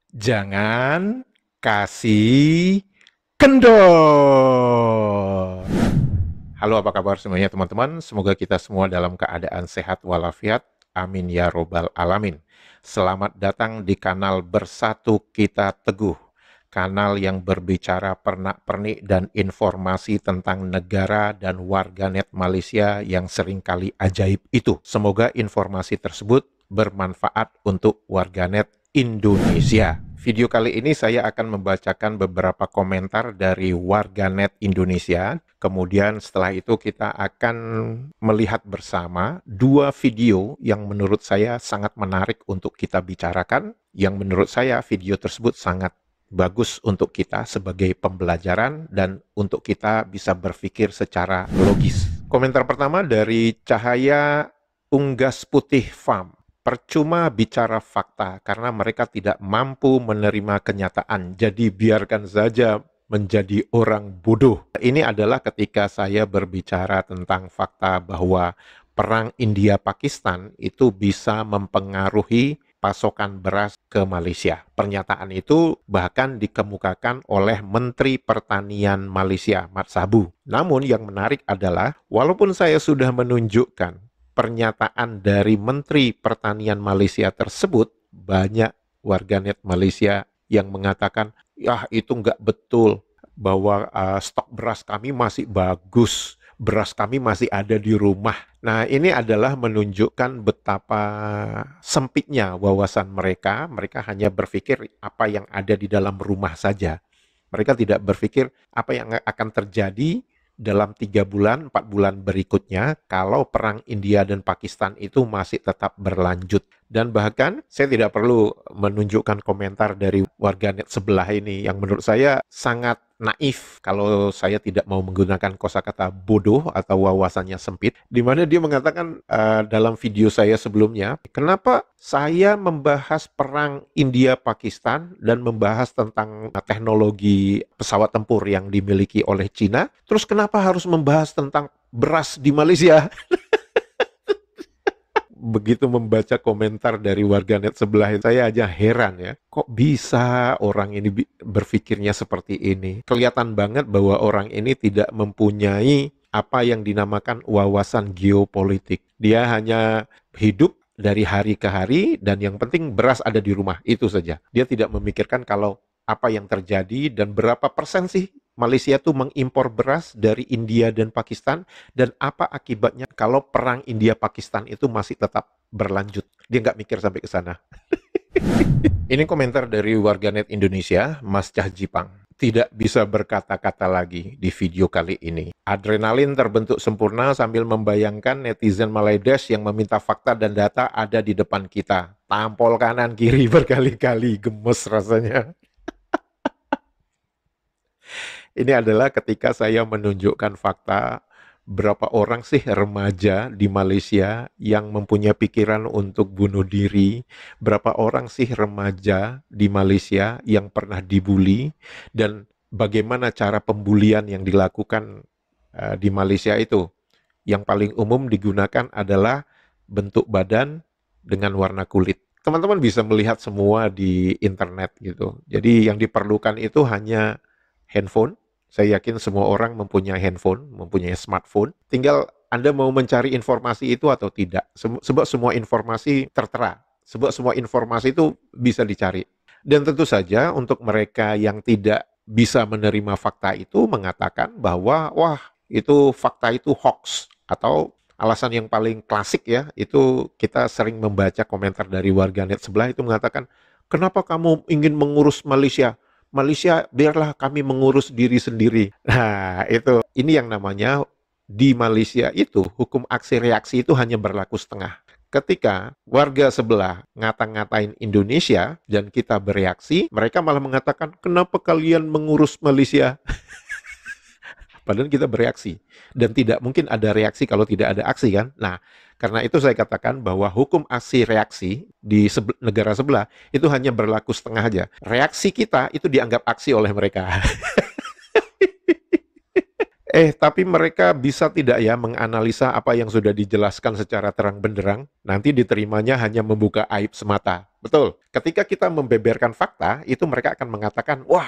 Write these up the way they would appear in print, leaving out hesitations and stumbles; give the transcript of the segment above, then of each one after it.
Jangan kasih kendor. Halo, apa kabar semuanya teman-teman? Semoga kita semua dalam keadaan sehat walafiat. Amin ya robbal alamin. Selamat datang di kanal Bersatu Kita Teguh. Kanal yang berbicara pernak-pernik dan informasi tentang negara dan warganet Malaysia yang seringkali ajaib itu. Semoga informasi tersebut bermanfaat untuk warganet Indonesia. Video kali ini saya akan membacakan beberapa komentar dari warganet Indonesia. Kemudian setelah itu kita akan melihat bersama dua video yang menurut saya sangat menarik untuk kita bicarakan. Yang menurut saya video tersebut sangat bagus untuk kita sebagai pembelajaran dan untuk kita bisa berpikir secara logis. Komentar pertama dari Cahaya Unggas Putih Farm. Percuma bicara fakta karena mereka tidak mampu menerima kenyataan. Jadi biarkan saja menjadi orang bodoh. Ini adalah ketika saya berbicara tentang fakta bahwa perang India-Pakistan itu bisa mempengaruhi pasokan beras ke Malaysia. Pernyataan itu bahkan dikemukakan oleh Menteri Pertanian Malaysia, Mat Sabu. Namun yang menarik adalah, walaupun saya sudah menunjukkan pernyataan dari Menteri Pertanian Malaysia tersebut, banyak warganet Malaysia yang mengatakan, ya itu nggak betul, bahwa stok beras kami masih bagus, beras kami masih ada di rumah. Nah, ini adalah menunjukkan betapa sempitnya wawasan mereka. Mereka hanya berpikir apa yang ada di dalam rumah saja. Mereka tidak berpikir apa yang akan terjadi dalam 3 bulan, 4 bulan berikutnya kalau perang India dan Pakistan itu masih tetap berlanjut. Dan bahkan saya tidak perlu menunjukkan komentar dari warganet sebelah ini yang menurut saya sangat naif kalau saya tidak mau menggunakan kosakata bodoh atau wawasannya sempit, di mana dia mengatakan dalam video saya sebelumnya, kenapa saya membahas perang India-Pakistan dan membahas tentang teknologi pesawat tempur yang dimiliki oleh Cina, terus kenapa harus membahas tentang beras di Malaysia? Begitu membaca komentar dari warganet sebelah, saya aja heran ya. Kok bisa orang ini berpikirnya seperti ini? Kelihatan banget bahwa orang ini tidak mempunyai apa yang dinamakan wawasan geopolitik. Dia hanya hidup dari hari ke hari dan yang penting beras ada di rumah, itu saja. Dia tidak memikirkan kalau apa yang terjadi dan berapa persen sih Malaysia tuh mengimpor beras dari India dan Pakistan, dan apa akibatnya kalau perang India-Pakistan itu masih tetap berlanjut. Dia nggak mikir sampai ke sana. Ini komentar dari warganet Indonesia, Mas Cah Jipang. Tidak bisa berkata-kata lagi di video kali ini. Adrenalin terbentuk sempurna sambil membayangkan netizen Maledes yang meminta fakta dan data ada di depan kita. Tampol kanan kiri berkali-kali, gemes rasanya. Ini adalah ketika saya menunjukkan fakta berapa orang sih remaja di Malaysia yang mempunyai pikiran untuk bunuh diri, berapa orang sih remaja di Malaysia yang pernah dibully, dan bagaimana cara pembulian yang dilakukan di Malaysia itu. Yang paling umum digunakan adalah bentuk badan dengan warna kulit. Teman-teman bisa melihat semua di internet gitu. Jadi yang diperlukan itu hanya handphone. Saya yakin semua orang mempunyai handphone, mempunyai smartphone. Tinggal Anda mau mencari informasi itu atau tidak. Sebab semua informasi tertera. Sebab semua informasi itu bisa dicari. Dan tentu saja untuk mereka yang tidak bisa menerima fakta itu mengatakan bahwa wah itu fakta itu hoax. Atau alasan yang paling klasik ya, itu kita sering membaca komentar dari warganet sebelah itu mengatakan, kenapa kamu ingin mengurus Malaysia? Malaysia biarlah kami mengurus diri sendiri. Nah, itu ini yang namanya di Malaysia itu hukum aksi reaksi itu hanya berlaku setengah. Ketika warga sebelah ngata-ngatain Indonesia dan kita bereaksi, mereka malah mengatakan, kenapa kalian mengurus Malaysia? Padahal kita bereaksi. Dan tidak mungkin ada reaksi kalau tidak ada aksi kan. Nah, karena itu saya katakan bahwa hukum aksi reaksi di negara sebelah itu hanya berlaku setengah aja. Reaksi kita itu dianggap aksi oleh mereka. Tapi mereka bisa tidak ya menganalisa apa yang sudah dijelaskan secara terang benderang, nanti diterimanya hanya membuka aib semata. Betul. Ketika kita membeberkan fakta, itu mereka akan mengatakan, wah,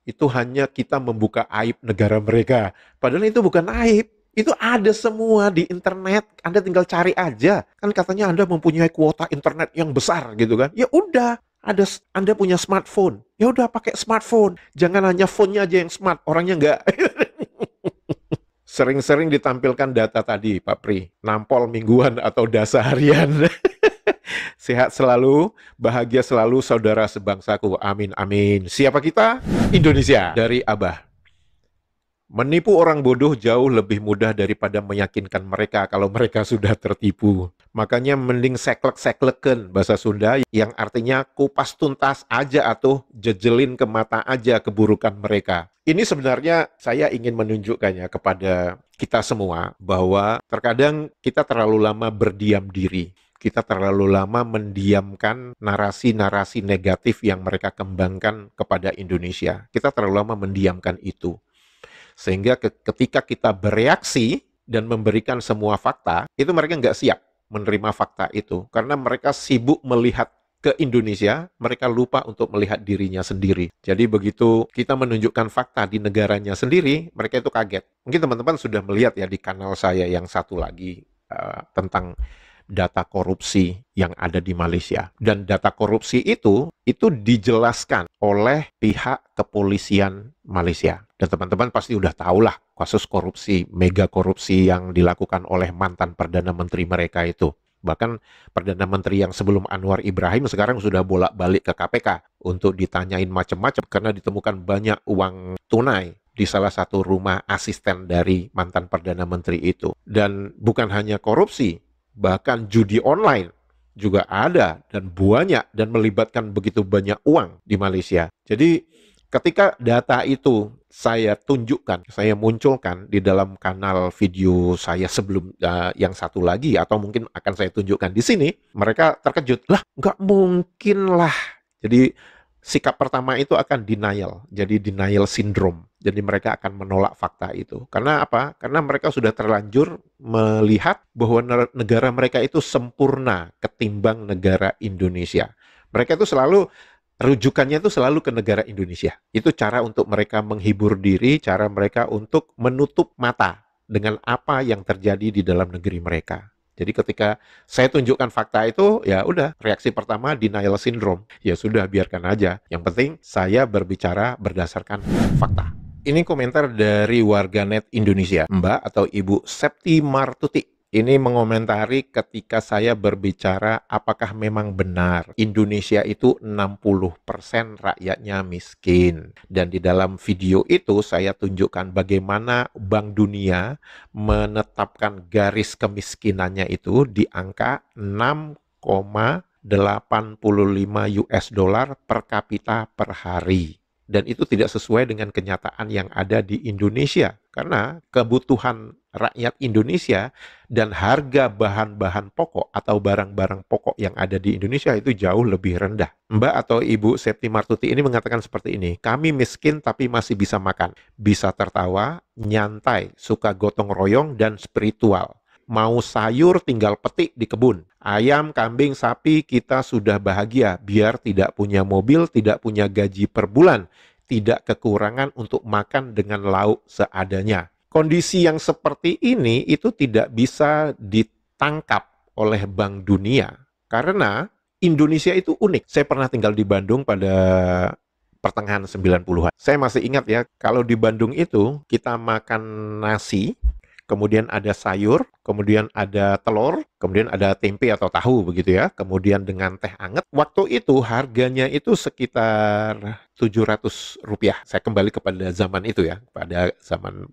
itu hanya kita membuka aib negara mereka. Padahal itu bukan aib. Itu ada semua di internet. Anda tinggal cari aja. Kan katanya Anda mempunyai kuota internet yang besar gitu kan. Ya udah, Anda punya smartphone. Ya udah pakai smartphone. Jangan hanya phone-nya aja yang smart, orangnya enggak. Sering-sering ditampilkan data tadi, Pak Pri. Nampol mingguan atau dasa harian. Sehat selalu, bahagia selalu saudara sebangsaku. Amin, amin. Siapa kita? Indonesia. Dari Abah. Menipu orang bodoh jauh lebih mudah daripada meyakinkan mereka kalau mereka sudah tertipu. Makanya mending seklek-sekleken bahasa Sunda yang artinya kupas tuntas aja atau jejelin ke mata aja keburukan mereka. Ini sebenarnya saya ingin menunjukkannya kepada kita semua bahwa terkadang kita terlalu lama berdiam diri. Kita terlalu lama mendiamkan narasi-narasi negatif yang mereka kembangkan kepada Indonesia. Kita terlalu lama mendiamkan itu. Sehingga ketika kita bereaksi dan memberikan semua fakta, itu mereka nggak siap menerima fakta itu. Karena mereka sibuk melihat ke Indonesia, mereka lupa untuk melihat dirinya sendiri. Jadi begitu kita menunjukkan fakta di negaranya sendiri, mereka itu kaget. Mungkin teman-teman sudah melihat ya di kanal saya yang satu lagi tentang data korupsi yang ada di Malaysia. Dan data korupsi itu dijelaskan oleh pihak kepolisian Malaysia. Dan teman-teman pasti udah tahulah kasus korupsi, mega korupsi yang dilakukan oleh mantan Perdana Menteri mereka itu. Bahkan Perdana Menteri yang sebelum Anwar Ibrahim sekarang sudah bolak-balik ke KPK untuk ditanyain macam-macam karena ditemukan banyak uang tunai di salah satu rumah asisten dari mantan Perdana Menteri itu. Dan bukan hanya korupsi, bahkan judi online juga ada dan banyak dan melibatkan begitu banyak uang di Malaysia. Jadi ketika data itu saya tunjukkan, saya munculkan di dalam kanal video saya sebelum yang satu lagi, atau mungkin akan saya tunjukkan di sini, mereka terkejut. Lah, nggak mungkin lah. Jadi sikap pertama itu akan denial, jadi denial syndrome. Jadi mereka akan menolak fakta itu. Karena apa? Karena mereka sudah terlanjur melihat bahwa negara mereka itu sempurna ketimbang negara Indonesia. Mereka itu selalu rujukannya itu selalu ke negara Indonesia. Itu cara untuk mereka menghibur diri, cara mereka untuk menutup mata dengan apa yang terjadi di dalam negeri mereka. Jadi ketika saya tunjukkan fakta itu, ya udah, reaksi pertama denial syndrome. Ya sudah, biarkan aja. Yang penting saya berbicara berdasarkan fakta. Ini komentar dari warganet Indonesia, Mbak atau Ibu Septi Martuti. Ini mengomentari ketika saya berbicara apakah memang benar Indonesia itu 60% rakyatnya miskin. Dan di dalam video itu saya tunjukkan bagaimana Bank Dunia menetapkan garis kemiskinannya itu di angka 6,85 US dollar per kapita per hari. Dan itu tidak sesuai dengan kenyataan yang ada di Indonesia. Karena kebutuhan rakyat Indonesia dan harga bahan-bahan pokok atau barang-barang pokok yang ada di Indonesia itu jauh lebih rendah. Mbak atau Ibu Septi Martuti ini mengatakan seperti ini, kami miskin tapi masih bisa makan, bisa tertawa, nyantai, suka gotong royong, dan spiritual. Mau sayur tinggal petik di kebun. Ayam, kambing, sapi kita sudah bahagia. Biar tidak punya mobil, tidak punya gaji per bulan. Tidak kekurangan untuk makan dengan lauk seadanya. Kondisi yang seperti ini itu tidak bisa ditangkap oleh Bank Dunia. Karena Indonesia itu unik. Saya pernah tinggal di Bandung pada pertengahan 90-an. Saya masih ingat ya, kalau di Bandung itu kita makan nasi, kemudian ada sayur, kemudian ada telur, kemudian ada tempe atau tahu begitu ya, kemudian dengan teh anget. Waktu itu harganya itu sekitar Rp700. Saya kembali kepada zaman itu ya, pada zaman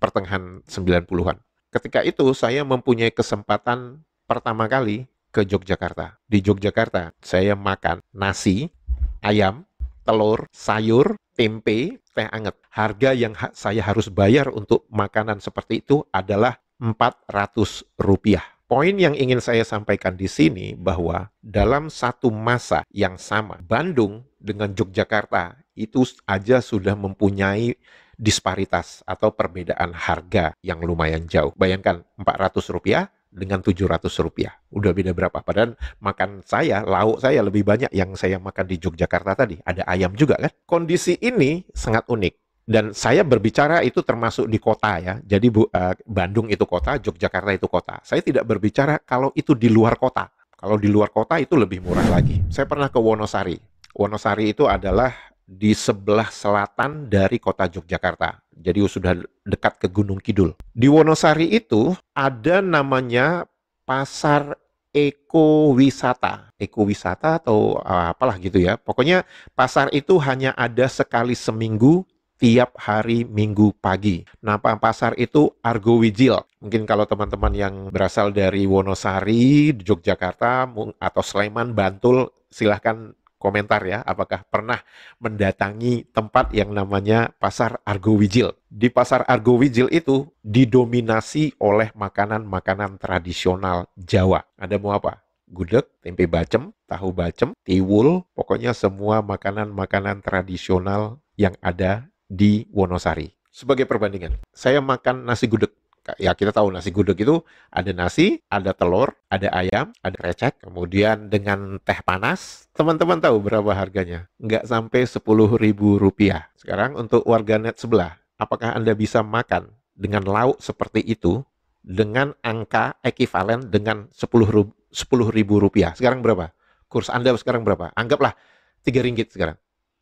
pertengahan 90-an. Ketika itu saya mempunyai kesempatan pertama kali ke Yogyakarta. Di Yogyakarta saya makan nasi, ayam, telur, sayur, tempe, teh anget. Harga yang saya harus bayar untuk makanan seperti itu adalah Rp400. Poin yang ingin saya sampaikan di sini bahwa dalam satu masa yang sama, Bandung dengan Yogyakarta itu aja sudah mempunyai disparitas atau perbedaan harga yang lumayan jauh. Bayangkan Rp400 dengan Rp700. Udah beda berapa? Padahal makan saya, lauk saya lebih banyak yang saya makan di Yogyakarta tadi. Ada ayam juga kan? Kondisi ini sangat unik. Dan saya berbicara itu termasuk di kota ya. Jadi Bandung itu kota, Yogyakarta itu kota. Saya tidak berbicara kalau itu di luar kota. Kalau di luar kota itu lebih murah lagi. Saya pernah ke Wonosari. Wonosari itu adalah di sebelah selatan dari kota Yogyakarta. Jadi sudah dekat ke Gunung Kidul. Di Wonosari itu ada namanya pasar ekowisata. Ekowisata atau apalah gitu ya. Pokoknya pasar itu hanya ada sekali seminggu tiap hari Minggu pagi. Nah, pasar itu Argo Wijil. Mungkin kalau teman-teman yang berasal dari Wonosari, Yogyakarta, atau Sleman, Bantul, silahkan komentar ya, apakah pernah mendatangi tempat yang namanya Pasar Argo Wijil. Di Pasar Argo Wijil itu didominasi oleh makanan-makanan tradisional Jawa. Ada mau apa? Gudeg, tempe bacem, tahu bacem, tiwul, pokoknya semua makanan-makanan tradisional yang ada di Wonosari. Sebagai perbandingan, saya makan nasi gudeg. Ya kita tahu nasi gudeg itu ada nasi, ada telur, ada ayam, ada krecek, kemudian dengan teh panas. Teman-teman tahu berapa harganya? Nggak sampai Rp10.000. Sekarang untuk warganet sebelah, apakah Anda bisa makan dengan lauk seperti itu dengan angka ekivalen dengan Rp10.000? Sekarang berapa? Kurs Anda sekarang berapa? Anggaplah Rp3 sekarang.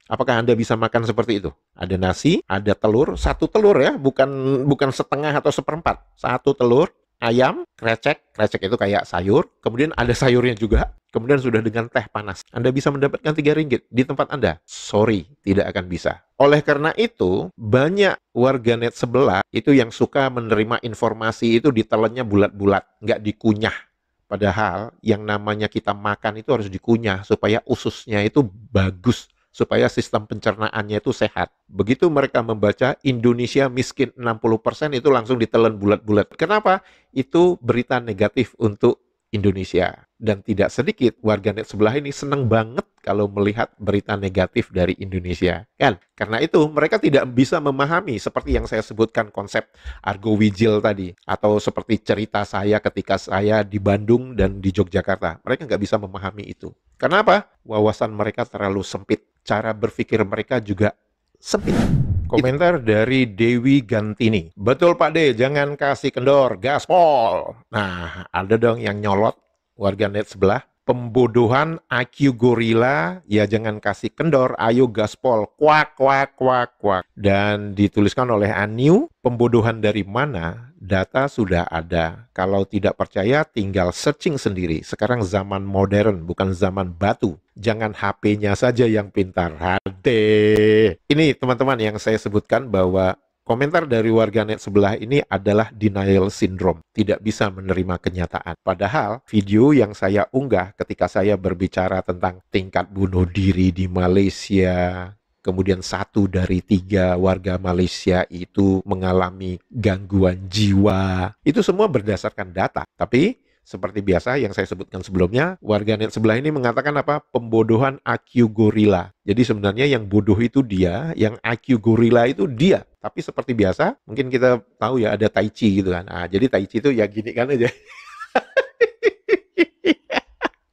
Apakah Anda bisa makan seperti itu? Ada nasi, ada telur, satu telur ya, bukan setengah atau seperempat. Satu telur, ayam, krecek itu kayak sayur, kemudian ada sayurnya juga, kemudian sudah dengan teh panas. Anda bisa mendapatkan Rp3 di tempat Anda? Sorry, tidak akan bisa. Oleh karena itu, banyak warganet sebelah itu yang suka menerima informasi itu ditelannya bulat-bulat, nggak dikunyah. Padahal yang namanya kita makan itu harus dikunyah supaya ususnya itu bagus, supaya sistem pencernaannya itu sehat. Begitu mereka membaca Indonesia miskin 60% itu langsung ditelan bulat-bulat. Kenapa? Itu berita negatif untuk Indonesia. Dan tidak sedikit warganet sebelah ini senang banget kalau melihat berita negatif dari Indonesia. Kan? Karena itu mereka tidak bisa memahami seperti yang saya sebutkan konsep Argo Wijil tadi. Atau seperti cerita saya ketika saya di Bandung dan di Yogyakarta. Mereka nggak bisa memahami itu. Kenapa? Wawasan mereka terlalu sempit. Cara berpikir mereka juga sempit. Komentar dari Dewi Gantini. Betul Pak D, jangan kasih kendor, gaspol. Nah, ada dong yang nyolot warganet sebelah. Pembodohan IQ gorila, ya jangan kasih kendor, ayo gaspol, kuak, kuak, kuak, kuak. Dan dituliskan oleh Aniu, pembodohan dari mana? Data sudah ada. Kalau tidak percaya, tinggal searching sendiri. Sekarang zaman modern, bukan zaman batu. Jangan HP-nya saja yang pintar. Hade. Ini teman-teman yang saya sebutkan bahwa komentar dari warganet sebelah ini adalah denial syndrome, tidak bisa menerima kenyataan. Padahal video yang saya unggah ketika saya berbicara tentang tingkat bunuh diri di Malaysia, kemudian 1 dari 3 warga Malaysia itu mengalami gangguan jiwa, itu semua berdasarkan data. Tapi seperti biasa yang saya sebutkan sebelumnya, warganet sebelah ini mengatakan apa? Pembodohan IQ gorila. Jadi sebenarnya yang bodoh itu dia, yang IQ gorila itu dia. Tapi seperti biasa, mungkin kita tahu ya ada Tai Chi gitu kan. Nah, jadi Tai Chi itu ya gini kan aja.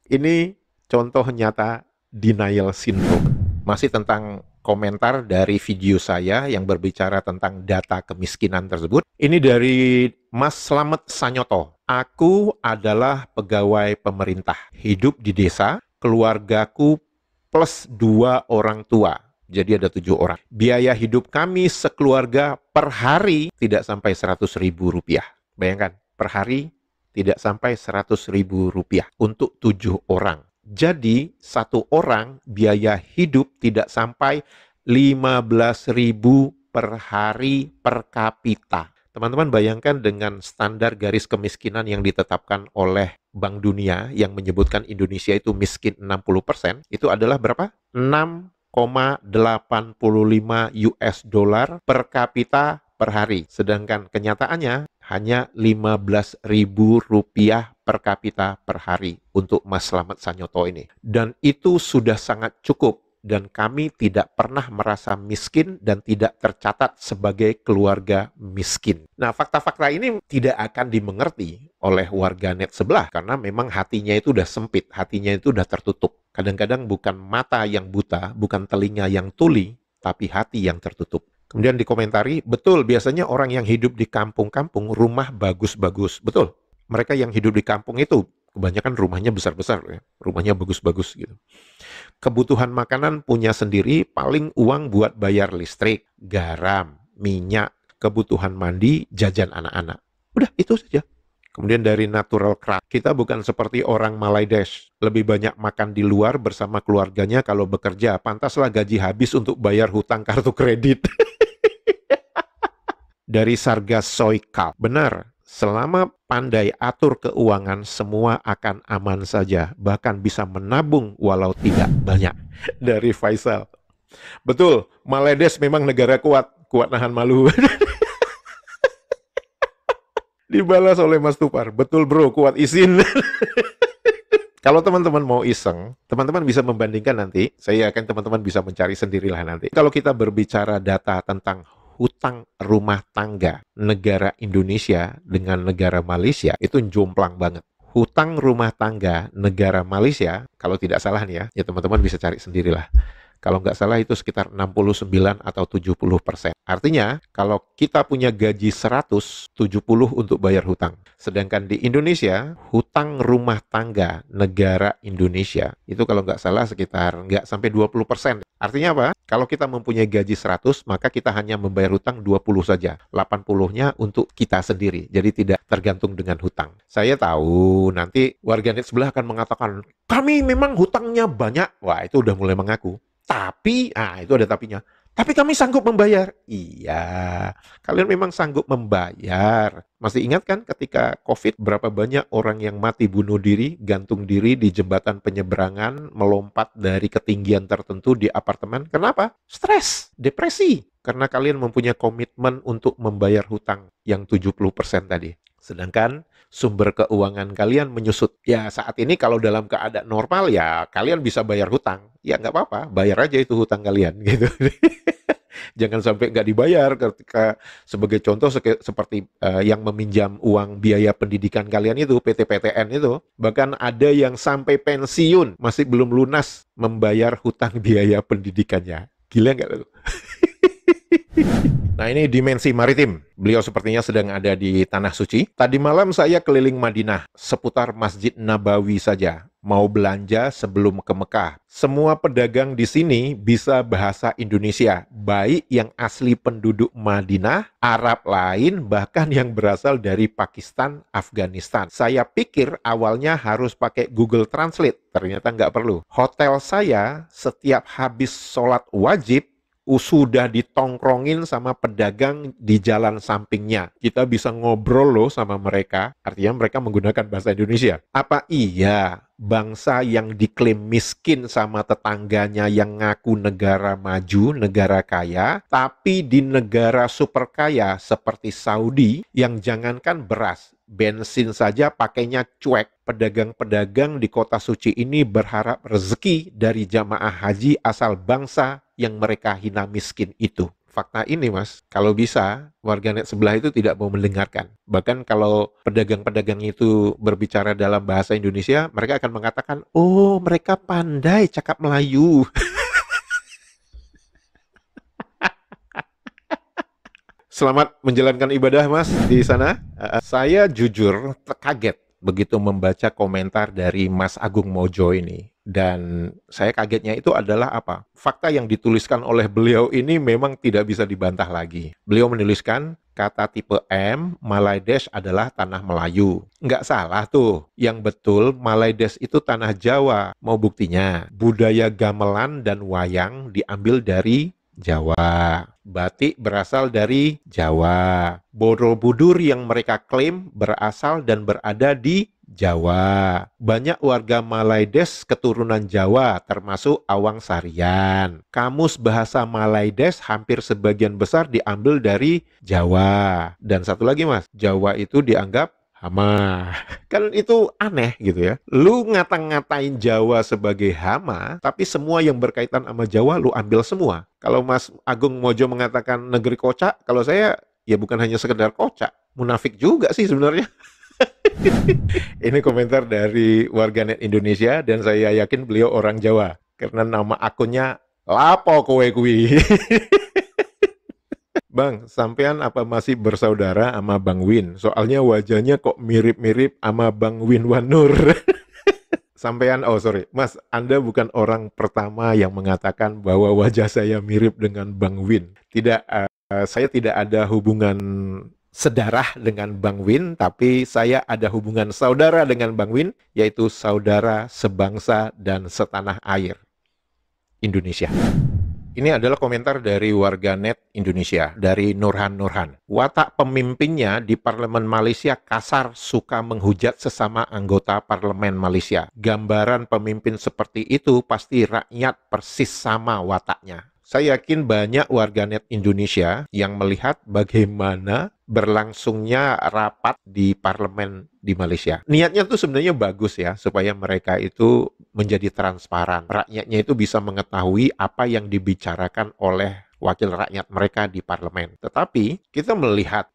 Ini contoh nyata denial syndrome. Masih tentang komentar dari video saya yang berbicara tentang data kemiskinan tersebut. Ini dari Mas Slamet Sanyoto. Aku adalah pegawai pemerintah, hidup di desa, keluargaku plus 2 orang tua. Jadi ada 7 orang. Biaya hidup kami sekeluarga per hari tidak sampai Rp100.000. Bayangkan, per hari tidak sampai Rp100.000 untuk 7 orang. Jadi, 1 orang biaya hidup tidak sampai 15.000 per hari per kapita. Teman-teman bayangkan dengan standar garis kemiskinan yang ditetapkan oleh Bank Dunia yang menyebutkan Indonesia itu miskin 60%, itu adalah berapa? 6,85 US dollar per kapita per hari. Sedangkan kenyataannya hanya Rp15.000 per kapita per hari untuk Mas Slamet Sanyoto ini. Dan itu sudah sangat cukup dan kami tidak pernah merasa miskin dan tidak tercatat sebagai keluarga miskin. Nah, fakta-fakta ini tidak akan dimengerti oleh warganet sebelah karena memang hatinya itu udah sempit, hatinya itu udah tertutup. Kadang-kadang bukan mata yang buta, bukan telinga yang tuli, tapi hati yang tertutup. Kemudian dikomentari, betul biasanya orang yang hidup di kampung-kampung rumah bagus-bagus. Betul, mereka yang hidup di kampung itu kebanyakan rumahnya besar-besar, ya. Rumahnya bagus-bagus gitu. Kebutuhan makanan punya sendiri, paling uang buat bayar listrik, garam, minyak, kebutuhan mandi, jajan anak-anak. Udah, itu saja. Kemudian dari Natural Craft, kita bukan seperti orang Malaidesh. Lebih banyak makan di luar bersama keluarganya kalau bekerja. Pantaslah gaji habis untuk bayar hutang kartu kredit. Dari Sarga Soikal, benar. Selama pandai atur keuangan, semua akan aman saja. Bahkan bisa menabung walau tidak banyak. Dari Faisal. Betul, Malaidesh memang negara kuat. Kuat nahan malu. Dibalas oleh Mas Tupar. Betul bro, kuat izin. Kalau teman-teman mau iseng, teman-teman bisa membandingkan nanti. Saya yakin teman-teman bisa mencari sendirilah nanti. Kalau kita berbicara data tentang hutang rumah tangga negara Indonesia dengan negara Malaysia, itu jomplang banget. Hutang rumah tangga negara Malaysia, kalau tidak salah nih ya teman-teman bisa cari sendirilah. Kalau nggak salah itu sekitar 69 atau 70%. Artinya, kalau kita punya gaji 100, 70 untuk bayar hutang. Sedangkan di Indonesia, hutang rumah tangga negara Indonesia, itu kalau nggak salah sekitar nggak sampai 20%. Artinya apa? Kalau kita mempunyai gaji 100, maka kita hanya membayar hutang 20 saja. 80-nya untuk kita sendiri. Jadi tidak tergantung dengan hutang. Saya tahu nanti warganet sebelah akan mengatakan, kami memang hutangnya banyak. Wah, itu udah mulai mengaku. Tapi, itu ada tapinya. Tapi kami sanggup membayar. Iya, kalian memang sanggup membayar. Masih ingat kan ketika COVID, berapa banyak orang yang mati bunuh diri, gantung diri di jembatan penyeberangan, melompat dari ketinggian tertentu di apartemen. Kenapa? Stres, depresi. Karena kalian mempunyai komitmen untuk membayar hutang yang 70% tadi. Sedangkan sumber keuangan kalian menyusut. Ya saat ini kalau dalam keadaan normal ya kalian bisa bayar hutang. Ya nggak apa-apa, bayar aja itu hutang kalian gitu. Jangan sampai nggak dibayar ketika sebagai contoh seperti yang meminjam uang biaya pendidikan kalian itu, PT-PTN itu. Bahkan ada yang sampai pensiun masih belum lunas membayar hutang biaya pendidikannya. Gila nggak lu? Nah ini dimensi maritim. Beliau sepertinya sedang ada di Tanah Suci. Tadi malam saya keliling Madinah, seputar Masjid Nabawi saja. Mau belanja sebelum ke Mekah. Semua pedagang di sini bisa bahasa Indonesia. Baik yang asli penduduk Madinah, Arab lain, bahkan yang berasal dari Pakistan, Afghanistan. Saya pikir awalnya harus pakai Google Translate. Ternyata nggak perlu. Hotel saya setiap habis sholat wajib, sudah ditongkrongin sama pedagang di jalan sampingnya. Kita bisa ngobrol loh sama mereka. Artinya mereka menggunakan bahasa Indonesia. Apa iya bangsa yang diklaim miskin sama tetangganya yang ngaku negara maju, negara kaya, tapi di negara super kaya seperti Saudi yang jangankan beras, bensin saja pakainya cuek. Pedagang-pedagang di kota suci ini berharap rezeki dari jamaah haji asal bangsa yang mereka hina miskin itu. Fakta ini mas, kalau bisa warganet sebelah itu tidak mau mendengarkan. Bahkan kalau pedagang-pedagang itu berbicara dalam bahasa Indonesia, mereka akan mengatakan, oh mereka pandai cakap Melayu. Selamat menjalankan ibadah mas di sana. Saya jujur kaget begitu membaca komentar dari Mas Agung Mojo ini. Dan saya kagetnya itu adalah apa? Fakta yang dituliskan oleh beliau ini memang tidak bisa dibantah lagi. Beliau menuliskan kata tipe M, Malaidesh adalah tanah Melayu. Nggak salah tuh. Yang betul Malaidesh itu tanah Jawa. Mau buktinya? Budaya gamelan dan wayang diambil dari Jawa. Batik berasal dari Jawa. Borobudur yang mereka klaim berasal dan berada di Jawa. Banyak warga Malaidesh keturunan Jawa, termasuk Awang Sarian. Kamus bahasa Malaidesh hampir sebagian besar diambil dari Jawa. Dan satu lagi mas, Jawa itu dianggap hama. Kan itu aneh gitu ya. Lu ngata-ngatain Jawa sebagai hama, tapi semua yang berkaitan sama Jawa lu ambil semua. Kalau Mas Agung Mojo mengatakan negeri kocak, kalau saya ya bukan hanya sekedar kocak, munafik juga sih sebenarnya. Ini komentar dari warganet Indonesia dan saya yakin beliau orang Jawa karena nama akunnya Lapo Kowe Kui. Bang, sampean apa masih bersaudara sama Bang Win? Soalnya wajahnya kok mirip-mirip sama Bang Win Wanur. Sampean, oh sorry, Mas, Anda bukan orang pertama yang mengatakan bahwa wajah saya mirip dengan Bang Win. Tidak, saya tidak ada hubungan sedarah dengan Bang Win, tapi saya ada hubungan saudara dengan Bang Win, yaitu saudara sebangsa dan setanah air Indonesia. Ini adalah komentar dari warganet Indonesia, dari Nurhan Nurhan. Watak pemimpinnya di parlemen Malaysia kasar, suka menghujat sesama anggota parlemen Malaysia. Gambaran pemimpin seperti itu pasti rakyat persis sama wataknya. Saya yakin banyak warganet Indonesia yang melihat bagaimana berlangsungnya rapat di parlemen di Malaysia. Niatnya tuh sebenarnya bagus ya, supaya mereka itu menjadi transparan. Rakyatnya itu bisa mengetahui apa yang dibicarakan oleh wakil rakyat mereka di parlemen. Tetapi kita melihat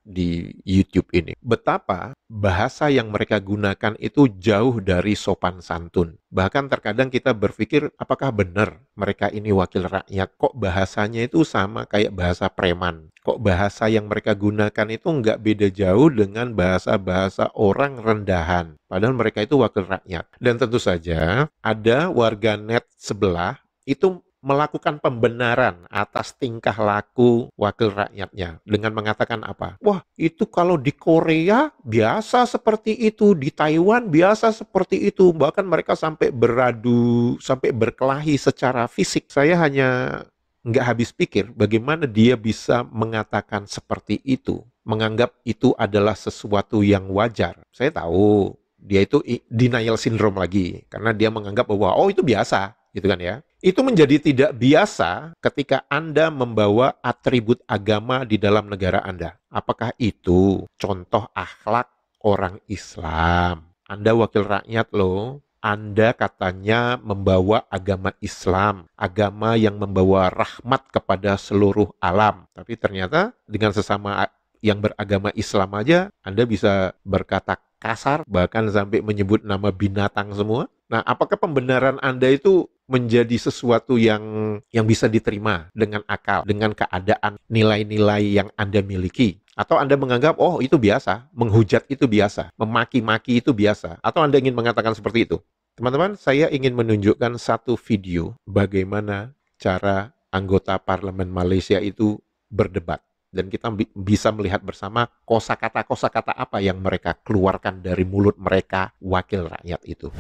di YouTube ini betapa bahasa yang mereka gunakan itu jauh dari sopan santun. Bahkan terkadang kita berpikir apakah benar mereka ini wakil rakyat, kok bahasanya itu sama kayak bahasa preman. Kok bahasa yang mereka gunakan itu nggak beda jauh dengan bahasa-bahasa orang rendahan. Padahal mereka itu wakil rakyat. Dan tentu saja ada warganet sebelah itu melakukan pembenaran atas tingkah laku wakil rakyatnya dengan mengatakan apa? Wah, itu kalau di Korea biasa seperti itu, di Taiwan biasa seperti itu, bahkan mereka sampai beradu, sampai berkelahi secara fisik. Saya hanya nggak habis pikir bagaimana dia bisa mengatakan seperti itu, menganggap itu adalah sesuatu yang wajar. Saya tahu dia itu denial syndrome lagi, karena dia menganggap bahwa oh itu biasa, gitu kan ya. Itu menjadi tidak biasa ketika Anda membawa atribut agama di dalam negara Anda. Apakah itu contoh akhlak orang Islam? Anda wakil rakyat loh. Anda katanya membawa agama Islam, agama yang membawa rahmat kepada seluruh alam. Tapi ternyata dengan sesama yang beragama Islam aja, Anda bisa berkata kasar, bahkan sampai menyebut nama binatang semua. Nah, apakah pembenaran Anda itu menjadi sesuatu yang bisa diterima dengan akal, dengan keadaan nilai-nilai yang Anda miliki? Atau Anda menganggap, oh itu biasa, menghujat itu biasa, memaki-maki itu biasa? Atau Anda ingin mengatakan seperti itu? Teman-teman, saya ingin menunjukkan satu video bagaimana cara anggota parlemen Malaysia itu berdebat. Dan kita bisa melihat bersama kosakata-kosakata apa yang mereka keluarkan dari mulut mereka wakil rakyat itu.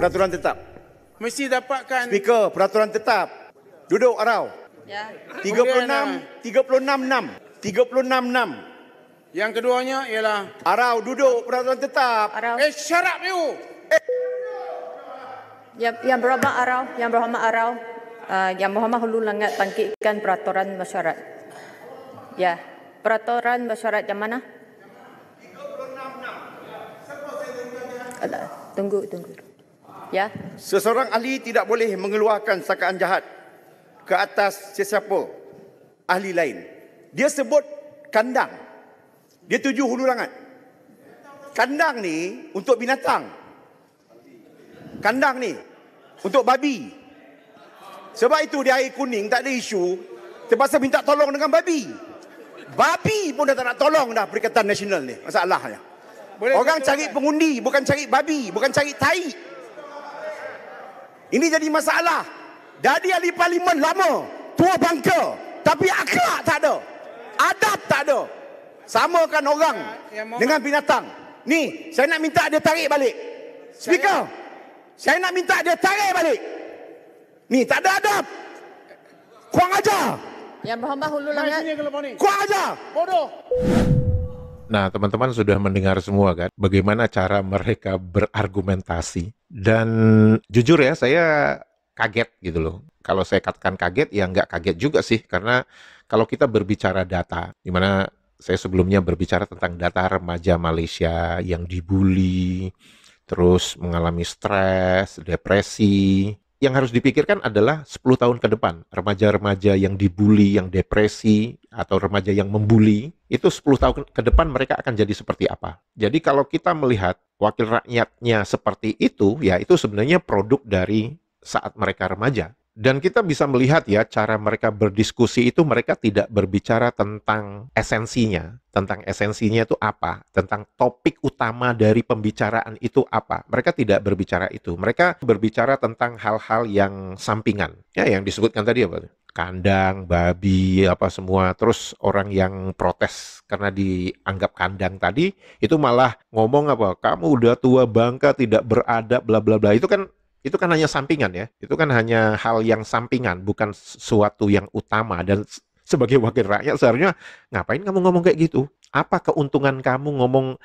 Peraturan tetap. Mesti dapatkan. Speaker, peraturan tetap. Duduk Arau. Ya. 36, 36, 6. 36, 6. Yang keduanya ialah Arau, duduk peraturan tetap. Arau. shut up you. Yang berhormat Arau, Yang berhormat Hulu Langat bangkitkan peraturan mesyuarat. Ya, peraturan mesyuarat yang mana? 36, 6. Tunggu. Ya. Seseorang ahli tidak boleh mengeluarkan sangkaan jahat ke atas sesiapa ahli lain. Dia sebut kandang. Dia tuju hulu langat. Kandang ni untuk binatang. Kandang ni untuk babi. Sebab itu di air kuning tak ada isu terpaksa minta tolong dengan babi. Babi pun dah tak nak tolong dah Perikatan Nasional ni. Masalahnya. Orang cari pengundi, bukan cari babi, bukan cari tai. Ini jadi masalah. Jadi ahli parlimen lama, tua bangka, tapi akhlak tak ada. Adab tak ada. Samakan orang dengan binatang. Ni, saya nak minta dia tarik balik. Speaker, saya nak minta dia tarik balik. Ni, tak ada adab. Kurang ajar. Yang berhormat Hulu Langat. Kurang ajar. Bodoh. Nah, teman-teman sudah mendengar semua kan, bagaimana cara mereka berargumentasi. Dan jujur ya, saya kaget gitu loh. Kalau saya katakan kaget, ya nggak kaget juga sih. Karena kalau kita berbicara data, di mana Saya sebelumnya berbicara tentang data remaja Malaysia yang dibully, terus mengalami stres, depresi. Yang harus dipikirkan adalah 10 tahun ke depan, remaja-remaja yang dibully, yang depresi, atau remaja yang membuli, itu 10 tahun ke depan mereka akan jadi seperti apa. Jadi kalau kita melihat wakil rakyatnya seperti itu, ya itu sebenarnya produk dari saat mereka remaja. Dan kita bisa melihat ya, cara mereka berdiskusi itu mereka tidak berbicara tentang esensinya. Tentang esensinya itu apa? Tentang topik utama dari pembicaraan itu apa? Mereka tidak berbicara itu. Mereka berbicara tentang hal-hal yang sampingan. Ya, yang disebutkan tadi apa? Kandang, babi, apa semua. Terus orang yang protes karena dianggap kandang tadi, itu malah ngomong apa? Kamu udah tua bangka, tidak beradab, bla bla bla. Itu kan hanya sampingan ya. Itu kan hanya hal yang sampingan, bukan sesuatu yang utama. Dan sebagai wakil rakyat seharusnya ngapain kamu ngomong kayak gitu? Apa keuntungan kamu ngomong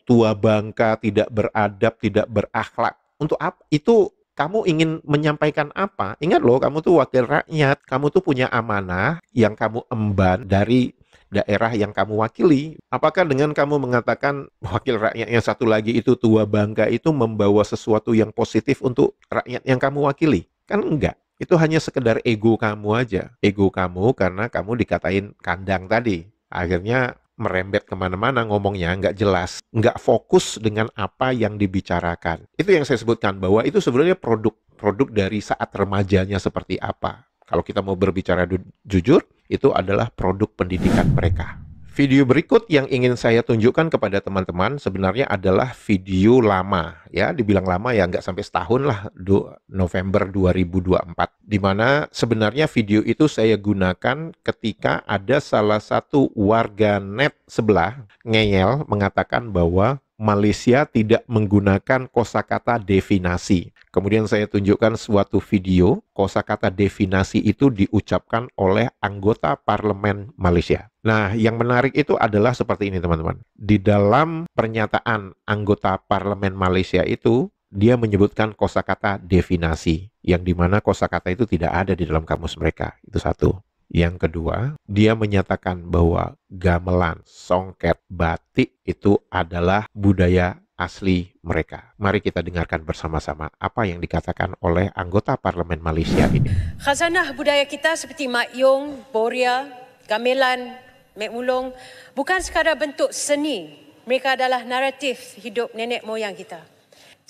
tua bangka, tidak beradab, tidak berakhlak? Untuk apa? Itu kamu ingin menyampaikan apa? Ingat loh, kamu tuh wakil rakyat. Kamu tuh punya amanah yang kamu emban dari daerah yang kamu wakili. Apakah dengan kamu mengatakan wakil rakyat yang satu lagi itu tua bangka itu membawa sesuatu yang positif untuk rakyat yang kamu wakili? Kan enggak. Itu hanya sekedar ego kamu aja. Ego kamu karena kamu dikatain kandang tadi. Akhirnya merembet kemana-mana ngomongnya, nggak jelas, nggak fokus dengan apa yang dibicarakan. Itu yang saya sebutkan, bahwa itu sebenarnya produk dari saat remajanya seperti apa. Kalau kita mau berbicara jujur, itu adalah produk pendidikan mereka. Video berikut yang ingin saya tunjukkan kepada teman-teman sebenarnya adalah video lama. Ya, dibilang lama ya nggak sampai setahun lah, November 2024. Di mana sebenarnya video itu saya gunakan ketika ada salah satu warga net sebelah ngeyel mengatakan bahwa Malaysia tidak menggunakan kosakata definasi. Kemudian saya tunjukkan suatu video, kosakata definasi itu diucapkan oleh anggota parlemen Malaysia. Nah, yang menarik itu adalah seperti ini teman-teman. Di dalam pernyataan anggota parlemen Malaysia itu, dia menyebutkan kosakata definasi, yang dimana kosakata itu tidak ada di dalam kamus mereka. Itu satu. Yang kedua, dia menyatakan bahwa gamelan, songket, batik itu adalah budaya asli mereka. Mari kita dengarkan bersama-sama apa yang dikatakan oleh anggota parlemen Malaysia ini. Khazanah budaya kita seperti Mak Yong, Boria, gamelan, Mek Mulong bukan sekadar bentuk seni. Mereka adalah naratif hidup nenek moyang kita.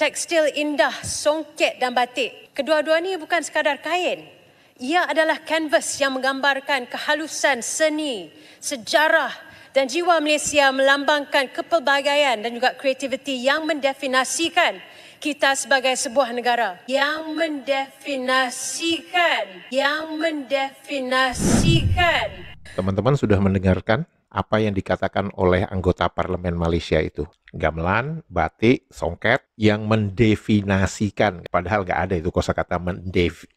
Tekstil indah, songket dan batik, kedua-dua ini bukan sekadar kain. Ia adalah kanvas yang menggambarkan kehalusan seni, sejarah dan jiwa Malaysia, melambangkan kepelbagaian dan juga kreativiti yang mendefinisikan kita sebagai sebuah negara. Yang mendefinisikan. Teman-teman sudah mendengarkan apa yang dikatakan oleh anggota parlemen Malaysia itu. Gamelan, batik, songket yang mendefinisikan. Padahal nggak ada itu kosakata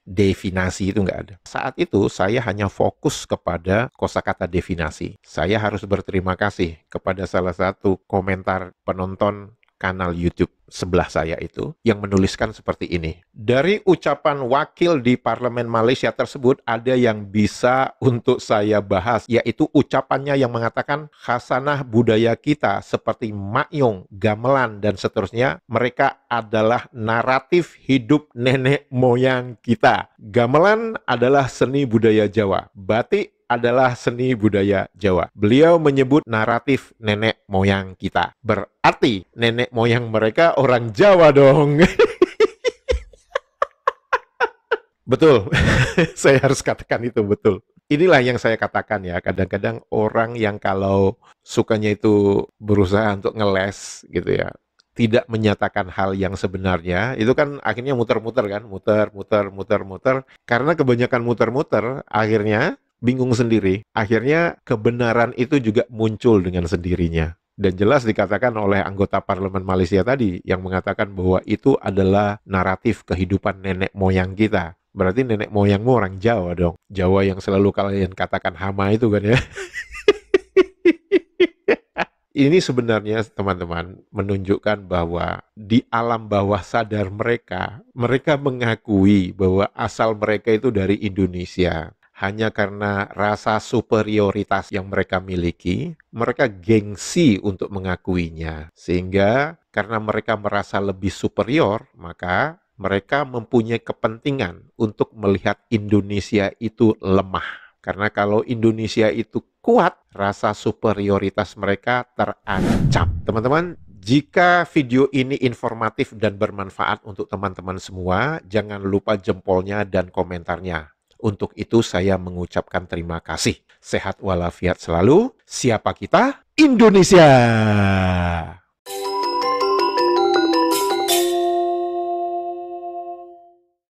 definasi itu nggak ada. Saat itu saya hanya fokus kepada kosakata definisi. Saya harus berterima kasih kepada salah satu komentar penonton kanal YouTube sebelah saya itu yang menuliskan seperti ini. Dari ucapan wakil di parlemen Malaysia tersebut ada yang bisa untuk saya bahas, yaitu ucapannya yang mengatakan khasanah budaya kita seperti makyong, gamelan dan seterusnya, mereka adalah naratif hidup nenek moyang kita. Gamelan adalah seni budaya Jawa, batik adalah seni budaya Jawa. Beliau menyebut naratif nenek moyang kita. Berarti nenek moyang mereka orang Jawa dong. Betul, saya harus katakan itu betul. Inilah yang saya katakan ya, kadang-kadang orang yang kalau sukanya itu berusaha untuk ngeles gitu ya, tidak menyatakan hal yang sebenarnya, itu kan akhirnya muter-muter kan, muter. Karena kebanyakan muter-muter, akhirnya bingung sendiri. Akhirnya kebenaran itu juga muncul dengan sendirinya. Dan jelas dikatakan oleh anggota parlemen Malaysia tadi yang mengatakan bahwa itu adalah naratif kehidupan nenek moyang kita. Berarti nenek moyangmu orang Jawa dong. Jawa yang selalu kalian katakan hama itu kan ya. Ini sebenarnya teman-teman menunjukkan bahwa di alam bawah sadar mereka mengakui bahwa asal mereka itu dari Indonesia. hanya karena rasa superioritas yang mereka miliki, mereka gengsi untuk mengakuinya. Sehingga karena mereka merasa lebih superior, maka mereka mempunyai kepentingan untuk melihat Indonesia itu lemah. Karena kalau Indonesia itu kuat, rasa superioritas mereka terancam. Teman-teman, jika video ini informatif dan bermanfaat untuk teman-teman semua, jangan lupa jempolnya dan komentarnya. Untuk itu saya mengucapkan terima kasih. Sehat walafiat selalu. Siapa kita? Indonesia!